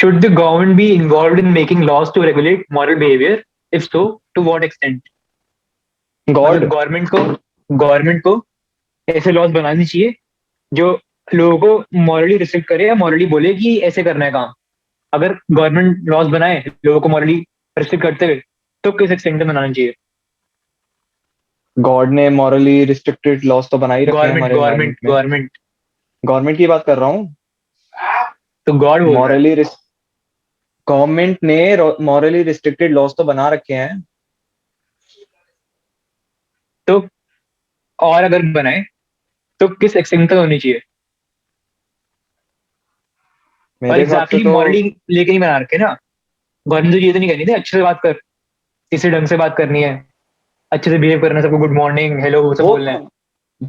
Should the government be involved in making laws to regulate moral behavior? If so, to what extent? मतलब God. Government को ऐसे laws बनानी चाहिए जो लोगों को मॉरली रिस्ट्रिक्ट करे या मॉरली बोले कि ऐसे करना है काम। अगर गवर्नमेंट लॉज बनाए लोगों को मॉरली रिस्ट्रिक्ट करते हुए, तो किस एक्सटेंट में बनाना चाहिए? गॉड ने मॉरली रिस्ट्रिक्टेड लॉस तो बना ही रखे हैं गवर्नमेंट हमारे गवर्नमेंट एनवायरनमेंट में। गवर्नमेंट गवर्नमेंट की बात कर रहा हूँ। तो गॉड बोल रहा है। मॉरली गवर्नमेंट ने मॉरली रिस्ट्रिक्टेड लॉस तो बना रखे हैं। तो और अगर बनाए तो किस एक्सटेंट तक होनी चाहिए? और मेरे हिसाब से एग्जैक्टली तो मॉरली लेके नहीं बना रखे ना। गवर्नमेंट तो ये तो नहीं करनी थी अच्छे से बात कर, किसी ढंग से बात करनी है, अच्छे से बिहेव करना है, सबको गुड मॉर्निंग हेलो वो सब वो बोलना है।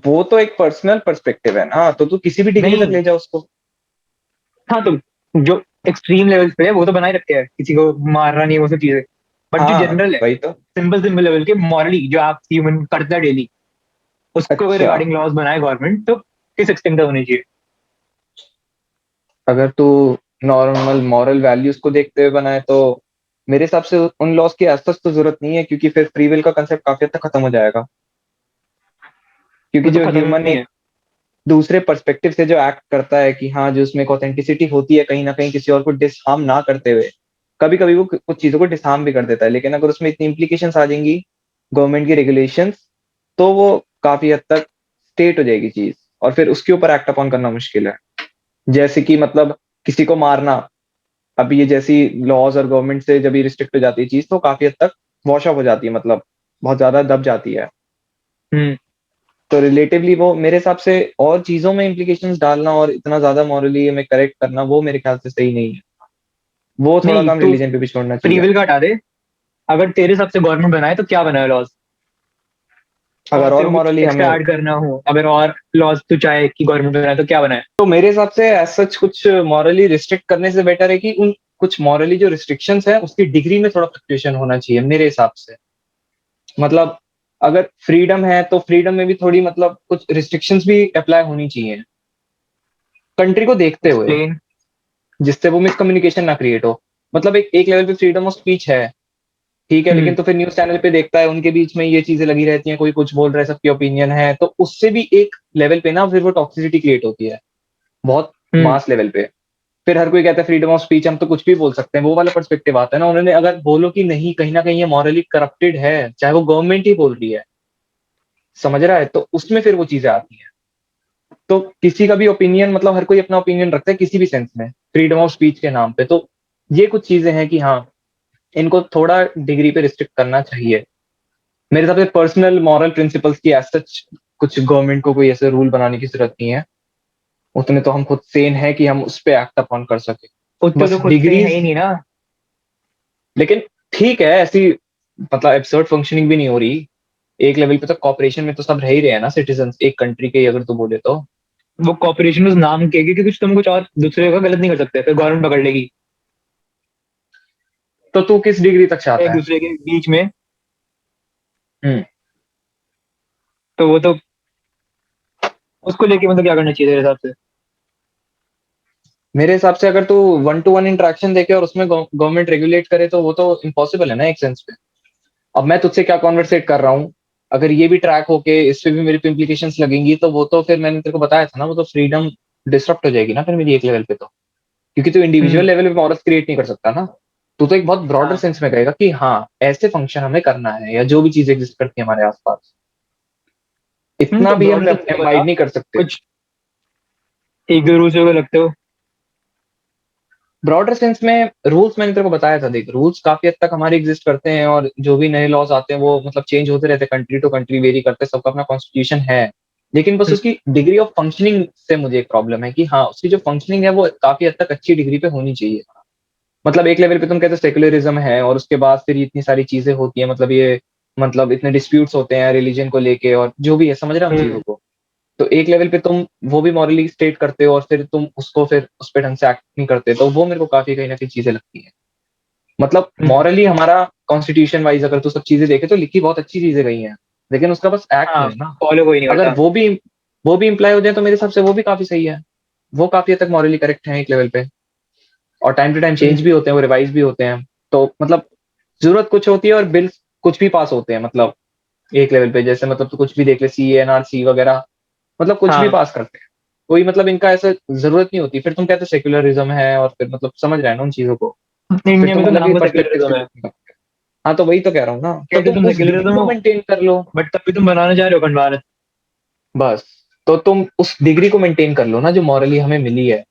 वो तो एक पर्सनल पर्सपेक्टिव है ना, तो तू किसी भी डिग्री तक नहीं। ले जा उसको। हाँ तो जो एक्सट्रीम लेवल पे है वो तो बना ही रखे हैं, किसी को मारना नहीं वो सब चीजें। बट जो हाँ जनरल है, वही तो। सिंपल सिंपल लेवल के मॉरली जो आप ह्यूमन करता है डेली, उसको अच्छा, रिगार्डिंग लॉज बनाए गवर्नमेंट, तो किस एक्सटेंट तक होनी चाहिए? अगर तू नॉर्मल मॉरल वैल्यूज को देखते हुए बनाए तो मेरे हिसाब से उन लॉस की एज सच तो जरूरत नहीं है, क्योंकि फिर फ्री विल का कंसेप्ट काफी हद तक खत्म हो जाएगा। क्योंकि वो तो जो खत्म ह्यूमन नहीं एक है। दूसरे पर्सपेक्टिव से जो एक्ट करता है कि हाँ, जो उसमें एक ऑथेंटिसिटी होती है कहीं ना कहीं किसी और को डिसहार्म ना करते हुए, कभी कभी वो कुछ चीजों को डिसहार्म भी कर देता है। लेकिन अगर उसमें इतनी इम्प्लीकेशंस आ जाएंगी गवर्नमेंट की रेगुलेशंस, तो वो काफी हद तक स्टेट हो जाएगी चीज, और फिर उसके ऊपर एक्ट अपॉन करना मुश्किल है। जैसे कि मतलब किसी को मारना, अभी ये जैसी लॉज और गवर्नमेंट से जब ये रिस्ट्रिक्ट हो जाती है चीज, तो काफी हद तक वॉश ऑफ हो जाती है, मतलब बहुत ज्यादा दब जाती है। हम्म। तो रिलेटिवली वो मेरे हिसाब से और चीजों में इम्प्लीकेशंस डालना और इतना ज्यादा मॉरली में करेक्ट करना, वो मेरे ख्याल से सही नहीं है। वो थोड़ा नहीं काम तू रिलीजन पे भी छोड़ना फ्री चाहिए। विल का हटा दे। अगर तेरे हिसाब से गवर्नमेंट बनाए तो क्या बनाए लॉज? और अगर और तेरे को कुछ मॉरली एक्स्ट्रा हमें, ऐड करना हो, अगर और लॉज तू चाहे कि गवर्नमेंट बनाए, तो क्या बनाए? तो मेरे हिसाब से एज सच कुछ मॉरली रिस्ट्रिक्ट करने से बेटर है कि उन कुछ मॉरली जो रिस्ट्रिक्शंस है उसकी डिग्री में थोड़ा फ्लक्चुएशन होना चाहिए मेरे हिसाब से। मतलब अगर फ्रीडम है तो फ्रीडम में भी थोड़ी मतलब कुछ रिस्ट्रिक्शंस भी अप्लाई होनी चाहिए कंट्री को देखते हुए, एक्सप्लेन। जिससे वो मिसकम्युनिकेशन ना क्रिएट हो। मतलब एक लेवल पे फ्रीडम ऑफ स्पीच है, ठीक है, लेकिन हम्म। तो फिर न्यूज चैनल पे देखता है उनके बीच में ये चीजें लगी रहती हैं, कोई कुछ बोल रहा है, सबकी ओपिनियन है, तो उससे भी एक लेवल पे ना फिर वो टॉक्सिसिटी क्रिएट होती है बहुत हम्म। मास लेवल पे। फिर हर कोई कहता है फ्रीडम ऑफ स्पीच, हम तो कुछ भी बोल सकते हैं, वो वाला पर्सपेक्टिव आता है ना। उन्होंने अगर बोलो कि नहीं, कहीं ना कहीं ये मॉरली करप्टेड है, चाहे वो गवर्नमेंट ही बोल रही है, समझ रहा है, तो उसमें फिर वो चीजें आती हैं। तो किसी का भी ओपिनियन, मतलब हर कोई अपना ओपिनियन रखता है किसी भी सेंस में फ्रीडम ऑफ स्पीच के नाम पे, तो ये कुछ चीजें हैं कि हाँ, इनको थोड़ा डिग्री पे रिस्ट्रिक्ट करना चाहिए। मेरे हिसाब से पर्सनल मॉरल प्रिंसिपल्स की एज सच कुछ गवर्नमेंट को कोई ऐसे रूल बनाने की जरूरत नहीं है। उतने तो हम खुद सेन है कि हम उस पे एक्ट अपॉन कर सके। उतने बस तो खुद से है डिग्रीज, ही नहीं ना। लेकिन ठीक है, ऐसी मतलब एब्सर्ड फंक्शनिंग भी नहीं हो रही। एक लेवल पे तो कॉपरेशन में तो सब रह ही रहे हैं ना, सिटीजन एक कंट्री के, अगर तू बोले तो। वो कॉपरेशन उस नाम के, क्योंकि कुछ तुम कुछ और दूसरे का गलत नहीं कर सकते, फिर गवर्नमेंट पकड़ लेगी तो तू किस डिग्री तक चाहता एक है? दूसरे के बीच में। हम्म। तो वो तो उसको लेके मतलब क्या करना चाहिए तेरे हिसाब से? मेरे हिसाब से अगर तू वन टू वन इंटरेक्शन देखे और उसमें गवर्नमेंट रेगुलेट करे, तो वो तो इम्पॉसिबल है ना एक सेंस पे। अब मैं तुझसे क्या कॉन्वर्सेट कर रहा हूँ, अगर ये भी ट्रैक होके इस पे भी मेरे पे इम्प्लीकेशंस लगेंगी, तो वो तो फिर मैंने तेरे को बताया था ना, वो तो फ्रीडम डिसरप्ट हो जाएगी ना फिर मेरी एक लेवल पे तो। क्योंकि तू इंडिविजुअल हम्म। लेवल पे मॉरल्स क्रिएट नहीं कर सकता ना। तू तो एक बहुत ब्रॉडर हाँ। सेंस में कहेगा कि हाँ, ऐसे फंक्शन हमें करना है, या जो भी चीज एग्जिस्ट करती है हमारे आसपास, इतना तो भी ब्रॉडर हम सेंस में बता एम्बाइड नहीं कर सकते। कुछ, एक दो रूल्स वगैरह लगते हो? ब्रॉडर सेंस में रूल्स मैंने तेरे को बताया था, देख रूल्स काफी हद तक हमारे एग्जिस्ट करते हैं, और जो भी नए लॉज आते हैं वो मतलब चेंज होते रहते हैं, कंट्री टू कंट्री वेरी करते हैं, सबका अपना कॉन्स्टिट्यूशन है। लेकिन बस हम्म। उसकी डिग्री ऑफ फंक्शनिंग से मुझे एक प्रॉब्लम है कि हाँ, उसकी जो फंक्शनिंग है वो काफी हद तक अच्छी डिग्री पे होनी चाहिए। मतलब एक लेवल पे तुम कहते हो सेक्युलरिज्म है, और उसके बाद फिर इतनी सारी चीजें होती हैं, मतलब ये मतलब इतने डिस्प्यूट्स होते हैं रिलीजन को लेके, और जो भी है, समझ रहे हो हम चीजों हम्म। को। तो एक लेवल पे तुम वो भी मॉरली स्टेट करते हो, और फिर तुम उसको फिर उस पर ढंग से एक्ट नहीं करते, तो वो मेरे को काफी कहीं ना कहीं चीजें लगती है। मतलब हम्म। मॉरली हमारा कॉन्स्टिट्यूशन वाइज अगर तू सब चीजें देखे तो लिखी बहुत अच्छी चीजें गई हैं, लेकिन उसका बस एक्ट हाँ, नहीं है ना। फॉलो कोई नहीं अगर करता। वो भी इम्प्लाई हो जाए तो मेरे हिसाब से वो भी काफी सही है। वो काफी हद तक मॉरली करेक्ट है एक लेवल पे। और टाइम टू टाइम चेंज भी होते हैं, वो रिवाइज भी होते हैं। तो मतलब जरूरत कुछ होती है और बिल कुछ भी पास होते हैं, मतलब एक लेवल पे, जैसे मतलब तो कुछ भी देख ले, सी एन आर सी वगैरह, मतलब कुछ भी हाँ, पास करते हैं। कोई मतलब इनका ऐसा जरूरत नहीं होती। फिर तुम कहते हो सेक्युलरिज्म है, और फिर मतलब समझ रहे हैं ना उन चीजों को, फिर इंडिया में तुम तो अलग ही नाम का पर्सपेक्टिव से सेक्युलरिज्म है। देखते हो। हाँ तो वही तो कह रहा हूँ ना, तो कहते तुम तुम उस डिग्री सेक्युलरिज्म को हो, मेंटेन कर लो। बट तभी तुम बनाना चाह रहे हो खंड भारत। बस, तो तुम उस डिग्री को मेंटेन कर लो ना जो मॉरली हमें मिली है,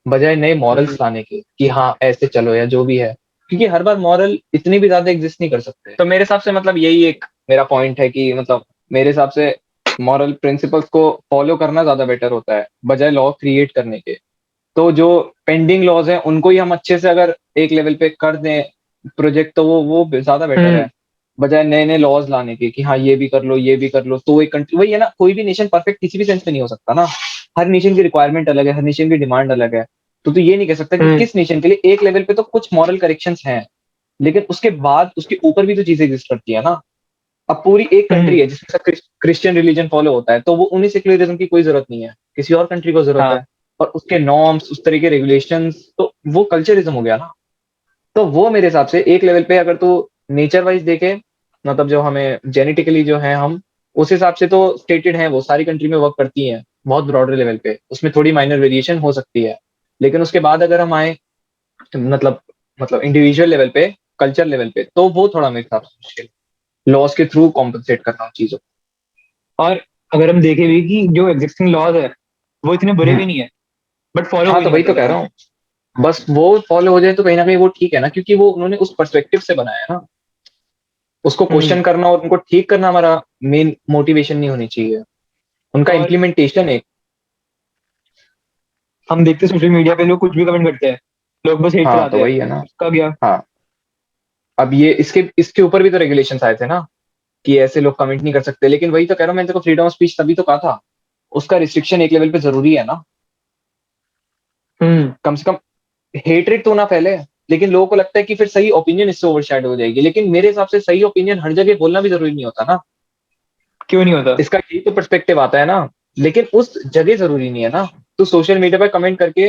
बजाय नए हम्म। मॉरल्स लाने के कि हाँ ऐसे चलो या जो भी है। क्योंकि हर बार मॉरल इतनी भी ज्यादा एग्जिस्ट नहीं कर सकते। तो मेरे हिसाब से मतलब यही एक मेरा पॉइंट है कि मतलब मेरे हिसाब से मॉरल प्रिंसिपल्स को फॉलो करना ज्यादा बेटर होता है बजाय लॉ क्रिएट करने के। तो जो पेंडिंग लॉज हैं उनको ही हम अच्छे से अगर एक लेवल पे कर दें प्रोजेक्ट, तो वो ज्यादा बेटर हम्म। है, बजाय नए नए लॉज लाने के कि हाँ ये भी कर लो ये भी कर लो। तो एक कंट्री वही है ना, कोई भी नेशन परफेक्ट किसी भी सेंस में नहीं हो सकता ना। हर नेशन की रिक्वायरमेंट अलग है, हर नेशन की डिमांड अलग है। तो तू ये नहीं कह सकता कि हम्म। किस नेशन के लिए एक लेवल पे तो कुछ मॉरल करेक्शंस हैं, लेकिन उसके बाद उसके ऊपर भी तो चीजें एग्जिस्ट करती है ना। अब पूरी एक हम्म। कंट्री है जिसमें सब क्रिश्चियन रिलीजन फॉलो होता है, तो वो उन्हीं सेक्युलरिज्म की कोई जरूरत नहीं है, किसी और कंट्री को जरूरत हाँ। है। और उसके नॉर्म्स, उस तरह के रेगुलेशंस, तो वो कल्चरिज्म हो गया ना। तो वो मेरे हिसाब से एक लेवल पे अगर तू नेचर वाइज देखे, मतलब जो हमें जेनेटिकली जो है हम, उस हिसाब से तो स्टेटेड है, वो सारी कंट्री में वर्क करती हैं बहुत ब्रॉडर लेवल पे, उसमें थोड़ी माइनर वेरिएशन हो सकती है। लेकिन उसके बाद अगर हम आए मतलब इंडिविजुअल लेवल पे, कल्चर लेवल पे, तो वो थोड़ा मेरे हिसाब से मुश्किल, लॉस के थ्रू कॉम्पनसेट करना उन चीजों और अगर हम देखें भी कि जो एग्जिस्टिंग लॉज है वो इतने को। बुरे भी नहीं है, बट फॉलो हाँ कोई तो नहीं वही करता तो कह उसको। रहा हूँ, बस वो फॉलो हो जाए तो कहीं ना कहीं वो ठीक है ना, क्योंकि वो उन्होंने उस पर्सपेक्टिव से बनाया है ना। उसको हम्म। क्वेश्चन करना और उनको ठीक करना हमारा मेन मोटिवेशन नहीं होनी चाहिए, उनका और इम्प्लीमेंटेशन एक। हम देखते हैं सोशल मीडिया पे लोग कुछ भी कमेंट करते हैं, लोग बस हेट हाँ तो चलाते हैं, वही है ना। उसका क्या। हाँ, अब ये इसके इसके ऊपर भी तो रेगुलेशन आए थे ना, कि ऐसे लोग कमेंट नहीं कर सकते। लेकिन वही तो कह रहा हूँ, मैंने तेरे को फ्रीडम ऑफ स्पीच तभी तो कहा था, उसका रिस्ट्रिक्शन एक लेवल पे जरूरी है ना। हम्म। कम से कम हेटरेट तो ना फैले। लेकिन लोगों को लगता है कि फिर सही ओपिनियन इससे ओवरशैडो हो जाएगी, लेकिन मेरे हिसाब से सही ओपिनियन हर जगह बोलना भी जरूरी नहीं होता ना। क्यों नहीं होता? इसका यही तो पर्सपेक्टिव आता है ना। लेकिन उस जगह जरूरी नहीं है ना। तो सोशल मीडिया पे कमेंट करके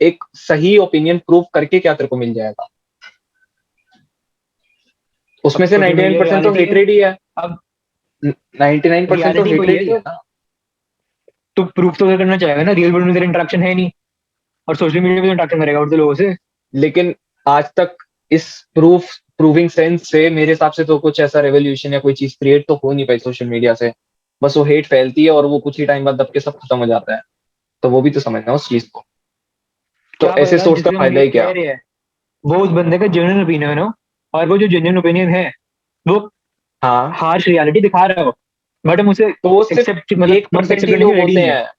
एक सही ओपिनियन प्रूव करके क्या तेरे को मिल जाएगा? अब उसमें से सोशल मीडिया 99% तो रियलिटी है। हेटरेड ही है। अब 99% तो रियलिटी वही हेटरेड है ही है ना। तो प्रूफ तो करना चाहेगा ना, रियल वर्ल्ड में तेरा इंटरेक्शन है नहीं, और सोशल मीडिया पे तो इंटरेक्शन करेगा और तो लोगों से। लेकिन आज तक इस प्रूविंग सेंस से मेरे हिसाब से तो कुछ ऐसा रेवोल्यूशन या कोई चीज क्रिएट तो हो नहीं पाई सोशल मीडिया से। बस वो हेट फैलती है और वो कुछ ही टाइम बाद दब के सब खत्म हो जाता है। तो वो भी तो समझना उस चीज को। तो क्या ऐसे पता सोर्स का जिससे हम फायदा ये ही कह क्या? रहे हैं वो उस बंदे का जेन्युइन ओपिनियन हो, और वो जो जेन्युइन ओपिनियन है वो हाँ हार्श रियलिटी दिखा रहा हो, बट हम उसे तो वो सिर्फ एक्सेप्ट, मतलब एक हम परसेंट एक्सेप्ट ही करने के लोग लिए रेडी होते नहीं है। हैं।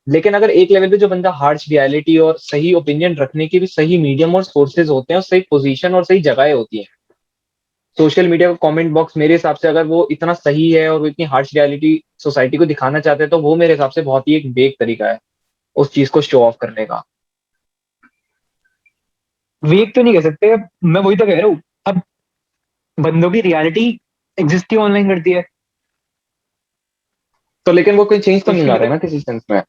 लेकिन अगर एक लेवल पे जो बंदा हार्श रियलिटी और सही ओपिनियन रखने के भी सही मीडियम और सोर्सेज होते हैं, और सही पोजीशन और सही जगहें होती हैं। सोशल मीडिया का कमेंट बॉक्स मेरे हिसाब से अगर वो इतना सही है और वो इतनी हार्श रियलिटी सोसाइटी को दिखाना चाहते हैं, तो वो मेरे हिसाब से बहुत ही एक बेक तरीका है उस चीज को शो ऑफ करने का। वीक तो नहीं कह सकते, मैं वही तो कह रहा हूँ। अब बंदों की रियलिटी एग्जिस्ट ही ऑनलाइन करती है, तो लेकिन वो कोई चेंज तो तो नहीं उसके ला लिए रहे ना किसी सेंस में।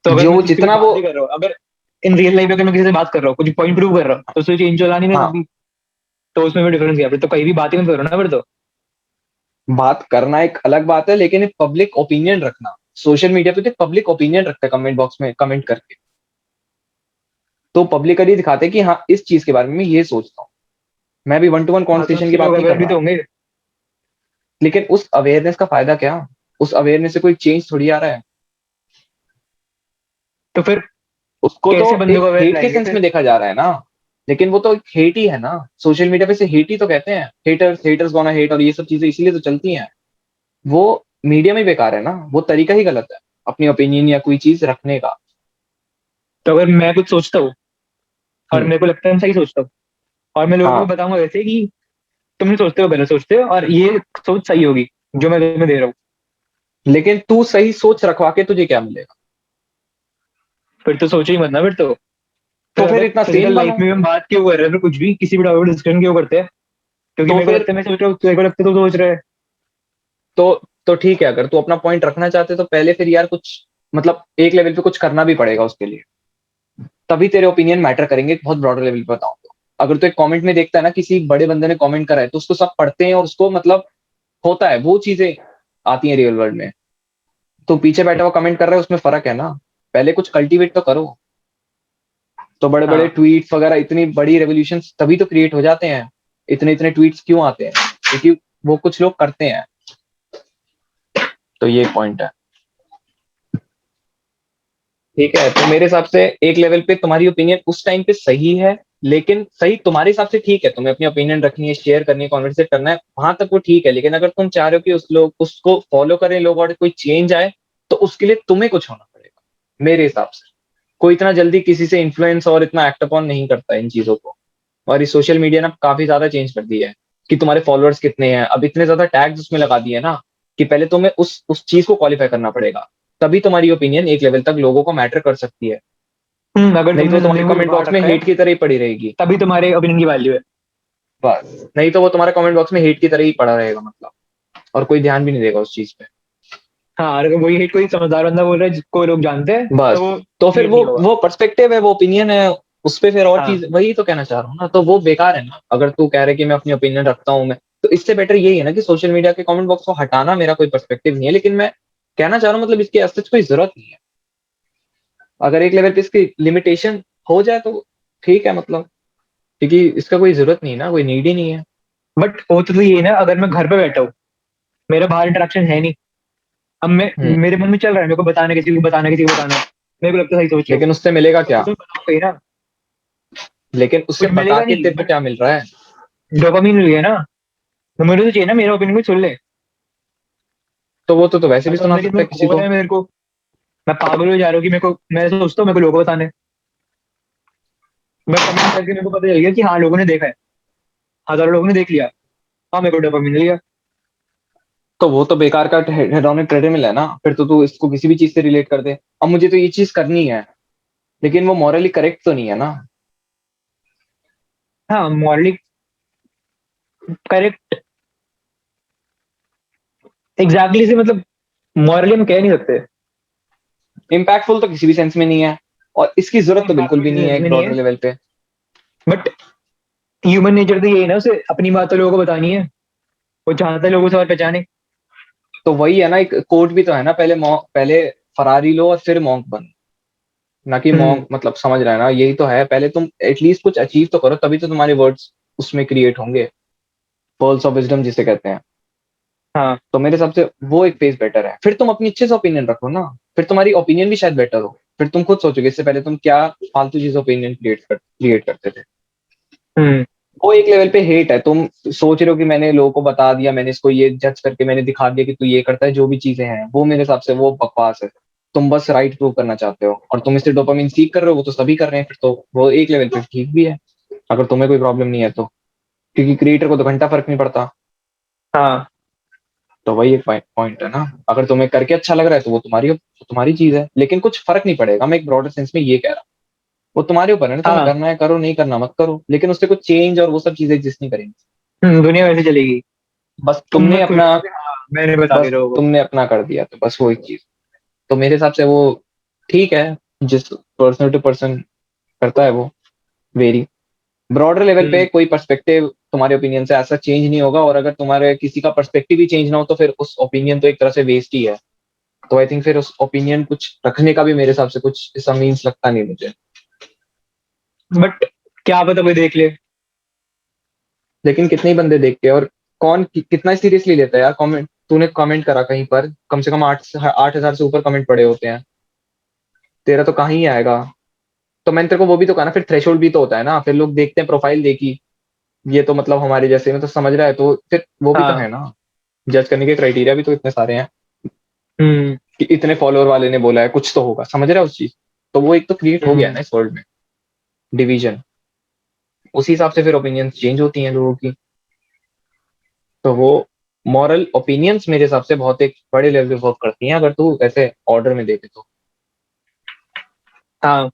तो अगर जो मैं किसी से जितना बात वो। भी कर रहा हूँ, अगर इन रियल लाइफ में अगर मैं किसी से बात कर रहा हूँ, कुछ पॉइंट प्रूव कर रहा हूँ, तो उससे चेंज तो ला नहीं रहा हाँ, कभी। तो उसमें भी डिफरेंस है, फिर तो कहीं भी बात ही मत करो ना फिर तो। बात करना एक अलग बात है, लेकिन एक पब्लिक ओपिनियन रखना, सोशल मीडिया पे तो पब्लिक ओपिनियन रखता है कमेंट बॉक्स में कमेंट करके, तो पब्लिकली दिखाते हैं कि हाँ इस चीज के बारे में मैं ये सोचता हूँ। मैं भी वन टू वन हाँ, तो कॉन्वर्सेशन की उससे बात लोग नहीं कर अवेयर भी तो रहा। होंगे। लेकिन उस अवेयरनेस का फायदा क्या? उस अवेयरनेस से कोई चेंज थोड़ी आ रहा है। तो फिर उसको तो कैसे बंदों को एक अवेयर हेट के कराएंगे सेंस फिर? में देखा जा रहा है ना। लेकिन वो तो एक हेट ही है ना। सोशल मीडिया पे से हेट ही तो कहते हैं, हेटर्स हेटर्स गोना हेट, और ये सब चीजें इसीलिए तो चलती हैं। वो मीडियम ही बेकार है ना, वो तरीका ही गलत है अपनी ओपिनियन या कोई चीज रखने का। तो अगर मैं कुछ सोचता हूँ और हम्म। मेरे को लगता है मैं सही सोचता हूँ, और मैं लोगों को हाँ, बताऊंगा वैसे कि तुम सोचते हो गलत सोचते हो, और ये सोच सही होगी जो मैं तुम्हें दे रहा हूँ, लेकिन तू सही सोच रखवा के तुझे क्या मिलेगा? फिर तो सोचो ही मत ना फिर तो। तो फिर फिर अगर इतना सेम फिजिकल लाइफ बनो। में हम बात क्यों कर रहे हैं, फिर कुछ भी किसी भी टॉपिक पर डिस्कशन क्यों करते हैं? क्योंकि तो मेरे को फिर लगता है मैं सोच रहा हूँ, तेरे को लगता है तो सोच रहा है। तो तो ठीक है, अगर तू अपना पॉइंट रखना चाहते तो पहले फिर यार कुछ मतलब एक लेवल पे कुछ करना भी पड़ेगा उसके लिए। तभी तेरे ओपिनियन मैटर करेंगे, बहुत ब्रॉडर लेवल पे बताऊं तो। अगर तो एक कमेंट में देखता है ना, किसी बड़े बंदे ने कमेंट करा है, तो उसको सब पढ़ते हैं और उसको मतलब होता है, वो चीजें आती हैं रियल वर्ल्ड में। तो पीछे बैठा हुआ कमेंट कर रहा है, उसमें फर्क है ना। पहले कुछ कल्टीवेट तो करो। तो बड़े बड़े हाँ। ट्वीट्स वगैरह, इतनी बड़ी रेवोल्यूशन तभी तो क्रिएट हो जाते हैं। इतने इतने ट्वीट्स क्यों आते हैं? क्योंकि वो कुछ लोग करते हैं। तो ये पॉइंट है। ठीक है, तो मेरे हिसाब से एक लेवल पे तुम्हारी ओपिनियन उस टाइम पे सही है, लेकिन सही तुम्हारे हिसाब से ठीक है, तुम्हें अपनी ओपिनियन रखनी है, शेयर करनी है, कॉन्वर्सेट करना है, वहां तक वो ठीक है। लेकिन अगर तुम चाह रहे हो कि उस लोग उसको फॉलो करें लोग और कोई चेंज आए, तो उसके लिए तुम्हें कुछ होना पड़ेगा मेरे हिसाब से। कोई इतना जल्दी किसी से इन्फ्लुएंस और इतना एक्ट अपॉन नहीं करता है इन चीजों को। और इस सोशल मीडिया ने काफी ज्यादा चेंज कर दिया है कि तुम्हारे फॉलोअर्स कितने हैं, अब इतने ज्यादा टैग्स उसमें लगा दिए ना, कि पहले तुम्हें उस चीज को क्वालिफाई करना पड़ेगा। तभी तुम्हारी ओपिनियन एक लेवल तक लोगों को मैटर कर सकती है। अगर नहीं तो तुमने तुम्हारी जिंदगी को कमेंट बिगाड़ बॉक्स में रखा है हेट की तरह ही पड़ी रहेगी। तभी तुम्हारे ओपिनियन की वैल्यू है। बस, नहीं तो वो तुम्हारे कमेंट बॉक्स में हेट की तरह ही पड़ा रहेगा मतलब, और कोई ध्यान भी नहीं देगा उस चीज पे। हाँ, अगर वही हेट कोई समझदार बंदा बोल रहा है जिसको लोग जानते हैं बस, तो वो तो फिर हेट वो नहीं होगा। वो पर्सपेक्टिव है, वो ओपिनियन है। उस पे फिर और हाँ। चीज, वही तो कहना चाह रहा हूँ ना, तो वो बेकार है ना। अगर तू कह रहे कि मैं अपनी ओपिनियन रखता हूँ मैं, तो इससे बेटर यही है ना कि सोशल मीडिया के कमेंट बॉक्स को हटाना मेरा कोई पर्सपेक्टिव नहीं है, लेकिन मैं कहना चाह रहा हूँ मतलब इसकी ऐसा कोई जरूरत नहीं है। अगर एक लेवल पे इसकी लिमिटेशन हो जाए तो ठीक है मतलब, क्योंकि इसका कोई जरूरत नहीं है ना, कोई नीड ही नहीं है। बट होता तो ये है ना, अगर मैं घर पे बैठा हूँ, मेरा बाहर इंटरेक्शन है नहीं, अब मैं हम्म। मेरे मन में चल रहा है मेरे को बताना, किसी को बताना, किसी को बताना, मेरे को लगता है सही सोच रहा हूँ, लेकिन उससे मिलेगा तो क्या? मैं बताऊंगा ही ना। लेकिन उससे कुछ बता मिलेगा के नहीं तेरे को बट क्या मिल रहा है? डोपामिन मिल गया ना। तो मुझे तो चाहिए ना मेरा ओपिनियन को सुन ले। तो वो तो वैसे भी मतलब सुना लेकिन सकता मेरे है को किसी हो रहा को। है मेरे को, मैं पागल हो जा रहा हूँ कि मेरे को, मैं सोचता हूँ मेरे को लोगों को बताने, मैं कमेंट करके मेरे को पता चल गया कि हाँ लोगों ने देखा है, हजारों लोगों ने देख लिया, हाँ मेरे को डोपामिन मिल गया। तो वो तो बेकार का हेडोनिक ट्रेडमिल है ना, फिर तो तू इसको किसी भी चीज से रिलेट कर दे। अब मुझे तो ये चीज करनी है, लेकिन वो मॉरली करेक्ट तो नहीं है ना। हाँ मॉरली करेक्ट, एग्जैक्टली से मतलब मॉरली हम कह नहीं सकते। इम्पैक्टफुल तो किसी भी सेंस में नहीं है, और इसकी जरूरत तो बिल्कुल भी नहीं है इम्पैक्ट एक नहीं ब्रॉडर है, लेवल पे। बट ह्यूमन नेचर तो यही है ना, उसे अपनी बात तो लोगों को बतानी है, वो चाहता है लोगों से और पहचाने। तो वही है ना, एक कोट भी तो है ना, पहले फरारी लो और फिर मॉन्क बनो। ना कि हम्म। मॉन्क, मतलब समझ रहा है ना, यही तो है, पहले तुम एटलीस्ट कुछ अचीव तो करो, तभी तो तुम्हारे वर्ड्स उसमें क्रिएट होंगे, पर्ल्स ऑफ विजडम जिसे कहते हैं। हाँ। तो मेरे हिसाब से वो एक फेज बेटर है, फिर तुम अपनी अच्छे से ओपिनियन रखो ना। फिर तुम्हारी ओपिनियन भी शायद बेटर हो। फिर तुम खुद सोचोगे इससे पहले तुम क्या फालतू चीज ओपिनियन क्रिएट करते थे। हम्म। वो एक लेवल पे हेट है, तुम सोच रहे हो कि मैंने लोगों को बता दिया, मैंने इसको ये जज करके मैंने दिखा दिया कि तू ये करता है, जो भी चीजें हैं वो मेरे हिसाब से वो बकवास है। तुम बस राइट प्रूव करना चाहते हो, और तुम इससे डोपामिन सीख कर रहे हो, वो तो सभी कर रहे हैं, फिर तो वो एक लेवल पे ठीक भी है, अगर तुम्हें कोई प्रॉब्लम नहीं है तो। क्योंकि क्रिएटर को तो घंटा फर्क नहीं पड़ता। हाँ। तो वही एक पॉइंट है ना, अगर तुम्हें करके अच्छा लग रहा है तो वो तुम्हारी चीज है, लेकिन कुछ फर्क नहीं पड़ेगा, मैं एक ब्रॉडर सेंस में ये कह रहा हूँ। वो तुम्हारे ऊपर है ना, तुम्हें हाँ। करना है करो, नहीं करना मत करो, लेकिन उससे कुछ चेंज और वो सब चीजें एग्जिस्ट नहीं करेंगी। दुनिया वैसे चलेगी। बस तुम तुमने मत अपना सोचो कि हाँ मैंने बता बस दिया लोगों को। तुमने अपना कर दिया, तो बस वो एक चीज। तो मेरे हिसाब से वो ठीक है। जिस पर्सन टू पर्सन करता है वो वेरी। ब्रॉडर लेवल पे हम्म। कोई पर्सपेक्टिव तुम्हारे ओपिनियन से ऐसा चेंज नहीं होगा, और अगर तुम्हारे किसी का पर्सपेक्टिव ही चेंज ना हो, तो फिर उस ओपिनियन तो एक तरह से वेस्ट ही है। तो आई थिंक फिर उस ओपिनियन कुछ रखने का भी मेरे हिसाब से कुछ ऐसा मीन्स लगता नहीं मुझे। बट क्या पता कोई देख ले। लेकिन कितने ही बंदे देखते हैं, और कौन कितना सीरियसली लेता है यार कमेंट। तूने कमेंट करा कहीं पर, कम से कम 8,000 से ऊपर कमेंट पड़े होते हैं, तेरा तो कहीं ही आएगा। तो मैंने तेरे को वो भी तो कहा ना, फिर थ्रेशोल्ड भी तो होता है ना, फिर लोग देखते हैं प्रोफाइल देखी, ये तो मतलब हमारे जैसे में तो समझ रहा है, तो फिर वो भी तो हाँ। है ना। जज करने के क्राइटेरिया भी तो इतने सारे हैं, हम्म। कि इतने फॉलोअर वाले ने बोला है, कुछ तो होगा, समझ रहा है उस चीज। तो वो एक तो क्रिएट हो गया है हम्म। ना इस वर्ल्ड में, डिवीजन। उसी हिसाब से फिर ओपिनियंस चेंज होती हैं लोगों की। तो वो मॉरल ओपिनियंस मेरे हिसाब से बहुत एक बड़े लेवल पे वर्क करती हैं, अगर तू ऐसे ऑर्डर में देखे तो। हाँ।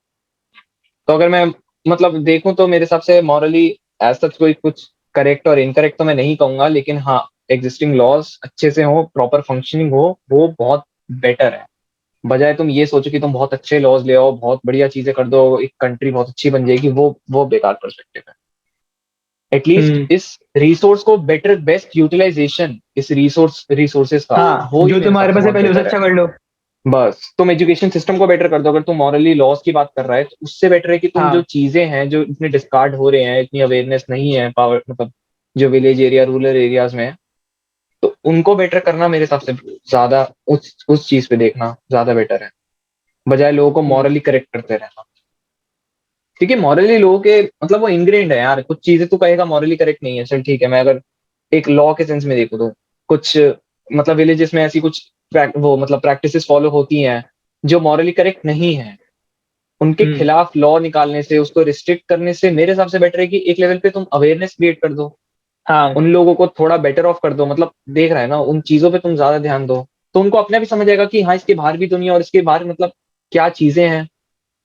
तो अगर मैं मतलब देखूं तो मेरे हिसाब से मॉरली एज सच कोई कुछ करेक्ट और इनकरेक्ट तो मैं नहीं कहूंगा, लेकिन हाँ, एग्जिस्टिंग लॉज अच्छे से हो, प्रॉपर फंक्शनिंग हो, वो बहुत बेटर है। बजाय तुम ये सोचो कि तुम बहुत अच्छे लॉज ले आओ, बहुत बढ़िया चीजें कर दो, एक कंट्री बहुत अच्छी बन जाएगी, वो बेकार पर्सपेक्टिव है। एटलीस्ट हम्म। इस रिसोर्स को बेटर, बेस्ट यूटिलाइजेशन इस रिसोर्सेस का, हाँ, वो ही जो मेरे हिसाब तुम्हारे से पास है बहुत पहले उसे बेटर है। अच्छा कर लो। बस तुम एजुकेशन सिस्टम को बेटर कर दो। अगर तुम मॉरली लॉस की बात कर रहा है तो उससे बेटर है कि तुम जो हाँ। चीजें हैं जो इतने डिस्कार्ड हो रहे हैं, इतनी अवेयरनेस नहीं है पावर, मतलब जो विलेज एरिया रूरल एरियाज में है, तो उनको बेटर करना मेरे हिसाब से ज्यादा, उस चीज पे देखना ज्यादा बेटर है, बजाय लोगों को हम्म। मॉरली करेक्ट करते रहना। क्योंकि मॉरली लोगों के मतलब वो इंग्रेंड है यार, कुछ चीजें तू कहेगा मॉरली करेक्ट नहीं है, चल ठीक है, मैं अगर एक लॉ के सेंस में देखूं तो कुछ मतलब विलेजेस में ऐसी कुछ वो मतलब प्रैक्टिसेस फॉलो होती हैं जो मॉरली करेक्ट नहीं है, उनके हम्म। खिलाफ लॉ निकालने से, उसको रिस्ट्रिक्ट करने से मेरे हिसाब से बेटर है कि एक लेवल पे तुम अवेयरनेस क्रिएट कर दो, हाँ। उन लोगों को थोड़ा बेटर ऑफ कर दो, मतलब देख रहा है ना, उन चीजों पे तुम ज्यादा ध्यान दो, तो उनको अपने आप ही समझ आएगा कि हाँ इसके बाहर भी दुनिया और इसके बाहर मतलब क्या चीजें हैं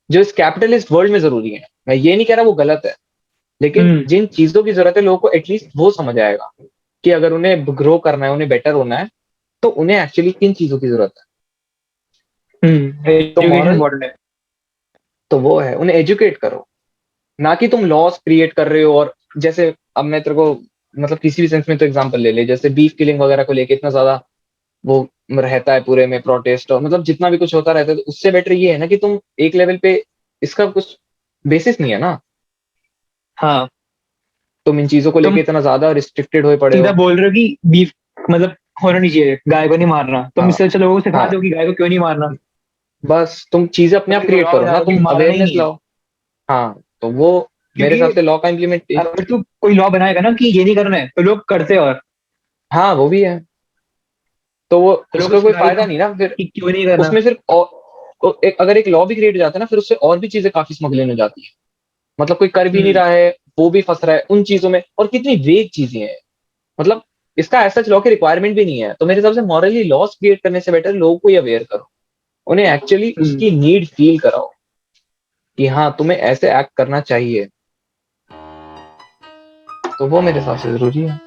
जो इस कैपिटलिस्ट वर्ल्ड में जरूरी है। मैं ये नहीं कह रहा वो गलत है, लेकिन हम्म। जिन चीजों की जरूरत है लोगों को एटलीस्ट वो समझ आएगा कि अगर उन्हें ग्रो करना है, उन्हें बेटर होना है, तो उन्हें एक्चुअली किन चीजों की जरूरत है। तो एजुकेशन मॉरल इम्पोर्टेंट है। तो वो है, उन्हें एजुकेट करो, ना कि तुम लॉस क्रिएट कर रहे हो। और जैसे अब मैं तेरे को मतलब किसी भी सेंस में तो एग्जांपल ले ले, जैसे बीफ किलिंग वगैरह को लेके इतना ज्यादा वो रहता है पूरे में प्रोटेस्ट, और मतलब जितना भी कुछ होता रहता है, तो उससे बेटर ये है ना कि तुम एक लेवल पे, इसका कुछ बेसिस नहीं है ना, हाँ, तुम इन चीजों को लेके तुम इतना ज्यादा रिस्ट्रिक्टेड हो पड़े सीधा हो। बोल रहे हो कि बीफ मतलब होना नहीं चाहिए, गाय को नहीं मारना, तुम हाँ इससे अच्छा लोगों को सिखा हाँ, दो कि गाय को क्यों नहीं मारना। बस तुम चीजें अपने तो आप फिर क्रिएट लॉ करो बना ना, दो कि तुम मारना ही अवेयरनेस नहीं है। लाओ। हाँ, तो वो मेरे क्योंकि हिसाब से लॉ का इम्प्लीमेंट, अगर तू कोई लॉ बनाएगा ना कि ये नहीं करना है, तो लोग करते हैं, और हाँ वो भी है, तो वो तो लोग उसका कोई सिखा ही फायदा दो नहीं ना फिर। कि क्यों नहीं करना। उसमें फिर अगर एक लॉ भी क्रिएट हो जाता है ना, फिर उससे और भी चीजें काफी स्मगलिंग हो जाती है, मतलब कोई कर भी नहीं हम्म। रहा है, वो भी फंस रहा है उन चीजों में, और कितनी वेग चीजें हैं, मतलब इसका ऐसा लॉ की रिक्वायरमेंट भी नहीं है। तो मेरे हिसाब से मॉरली लॉस क्रिएट करने से बेटर लोगों को अवेयर करो, उन्हें एक्चुअली हम्म। उसकी नीड फील कराओ कि हाँ तुम्हें ऐसे एक्ट करना चाहिए, तो वो मेरे हिसाब से जरूरी है।